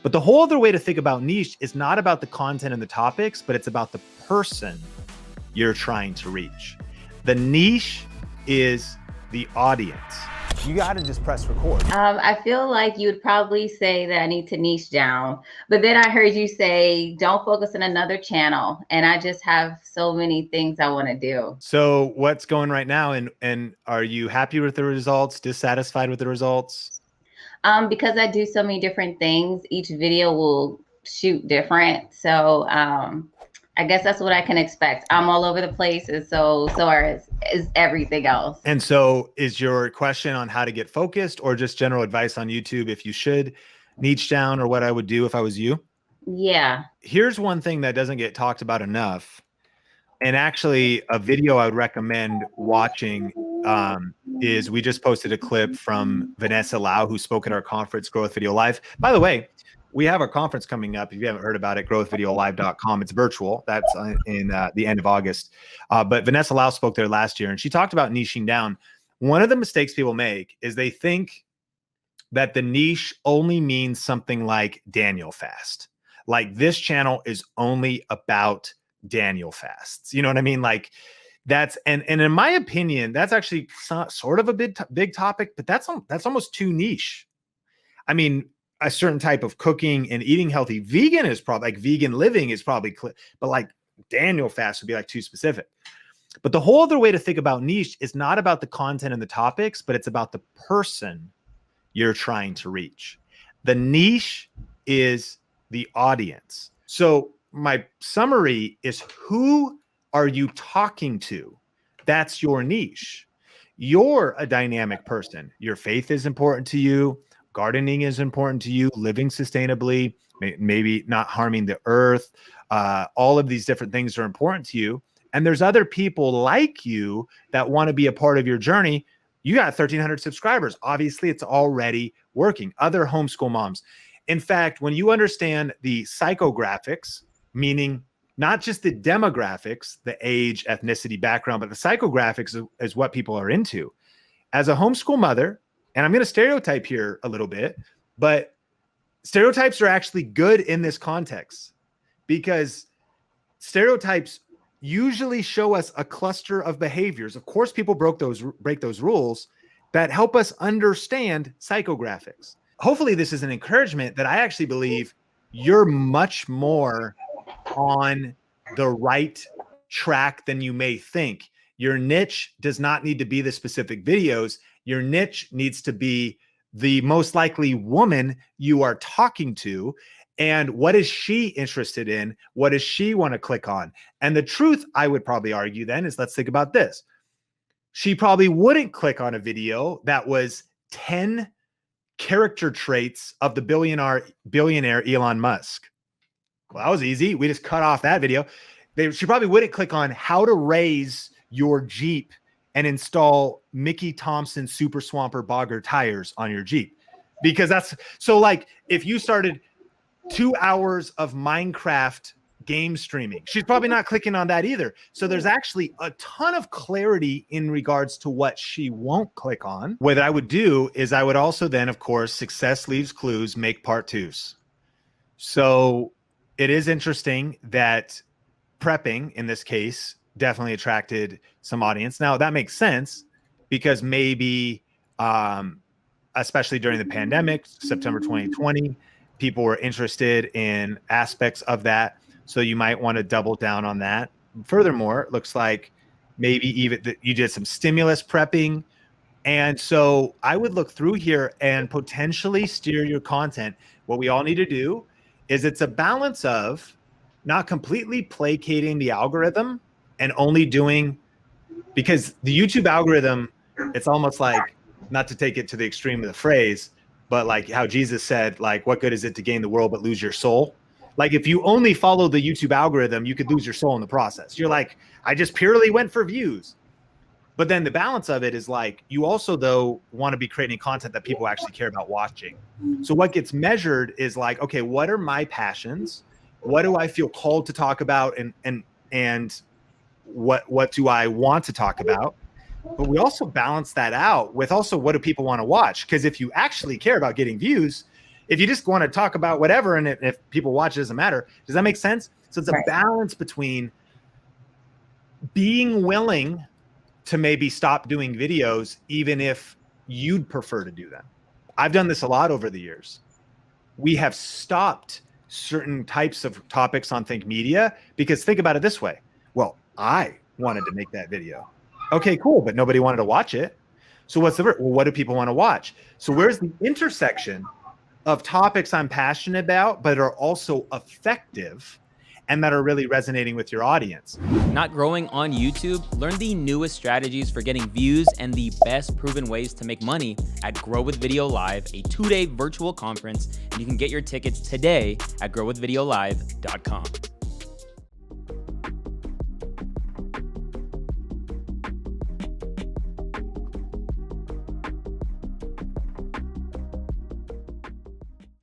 But the whole other way to think about niche is not about the content and the topics, but it's about the person you're trying to reach. The niche is the audience. You got to just press record. I feel like you would probably say that I need to niche down, but then I heard you say, don't focus on another channel. And I just have so many things I want to do. So what's going right now? And are you happy with the results, dissatisfied with the results? Because I do so many different things, each video will shoot different. So I guess that's what I can expect. I'm all over the place, and so is everything else. And so is your question on how to get focused, or just general advice on YouTube if you should niche down, or what I would do if I was you? Yeah. Here's one thing that doesn't get talked about enough. And actually a video I would recommend watching is we just posted a clip from Vanessa Lau, who spoke at our conference, Growth Video Live. By the way, we have our conference coming up. If you haven't heard about it, growthvideolive.com. It's virtual. That's in the end of August. But Vanessa Lau spoke there last year, and she talked about niching down. One of the mistakes people make is they think that the niche only means something like Daniel fast. Like this channel is only about Daniel fasts. You know what I mean? Like that's, and in my opinion, that's actually sort of a big topic, but that's almost too niche. I mean, a certain type of cooking and eating healthy vegan is probably like vegan living is probably, but like Daniel fast would be like too specific. But the whole other way to think about niche is not about the content and the topics, but it's about the person you're trying to reach. The niche is the audience. So my summary is, who are you talking to? That's your niche. You're a dynamic person. Your faith is important to you. Gardening is important to you. Living sustainably, maybe not harming the earth. All of these different things are important to you. And there's other people like you that want to be a part of your journey. You got 1,300 subscribers. Obviously, it's already working. Other homeschool moms. In fact, when you understand the psychographics, meaning not just the demographics, the age, ethnicity, background, but the psychographics is what people are into. As a homeschool mother, and I'm going to stereotype here a little bit, but stereotypes are actually good in this context, because stereotypes usually show us a cluster of behaviors. Of course, people break those rules that help us understand psychographics. Hopefully this is an encouragement that I actually believe you're much more on the right track than you may think. Your niche does not need to be the specific videos. Your niche needs to be the most likely woman you are talking to. And what is she interested in? What does she want to click on? And the truth, I would probably argue then, is, let's think about this. She probably wouldn't click on a video that was 10 character traits of the billionaire Elon Musk. Well, that was easy. We just cut off that video. She probably wouldn't click on how to raise your Jeep and install Mickey Thompson Super Swamper Bogger tires on your Jeep. Because that's, so like if you started 2 hours of Minecraft game streaming, she's probably not clicking on that either. So there's actually a ton of clarity in regards to what she won't click on. What I would do is I would also then, of course, success leaves clues, make part twos. So it is interesting that prepping in this case definitely attracted some audience. Now that makes sense because maybe, especially during the pandemic, September 2020, people were interested in aspects of that. So you might want to double down on that. Furthermore, it looks like maybe even you did some stimulus prepping. And so I would look through here and potentially steer your content. What we all need to do is it's a balance of not completely placating the algorithm and only doing, because the YouTube algorithm, it's almost like, not to take it to the extreme of the phrase, but like how Jesus said, like, what good is it to gain the world but lose your soul? Like if you only follow the YouTube algorithm, you could lose your soul in the process. You're like, I just purely went for views. But then the balance of it is like, you also though want to be creating content that people actually care about watching. So what gets measured is like, okay, what are my passions? What do I feel called to talk about? And what do I want to talk about? But we also balance that out with also, what do people want to watch? Because if you actually care about getting views, If you just want to talk about whatever, and if people watch, it doesn't matter. Does that make sense? So it's a balance between being willing to maybe stop doing videos, even if you'd prefer to do them. I've done this a lot over the years. We have stopped certain types of topics on Think Media because think about it this way. Well, I wanted to make that video. Okay, cool. But nobody wanted to watch it. So what's the, well, what do people want to watch? So where's the intersection of topics I'm passionate about, but are also effective and that are really resonating with your audience? Not growing on YouTube? Learn the newest strategies for getting views and the best proven ways to make money at Grow with Video Live, a 2-day virtual conference, and you can get your tickets today at growwithvideolive.com.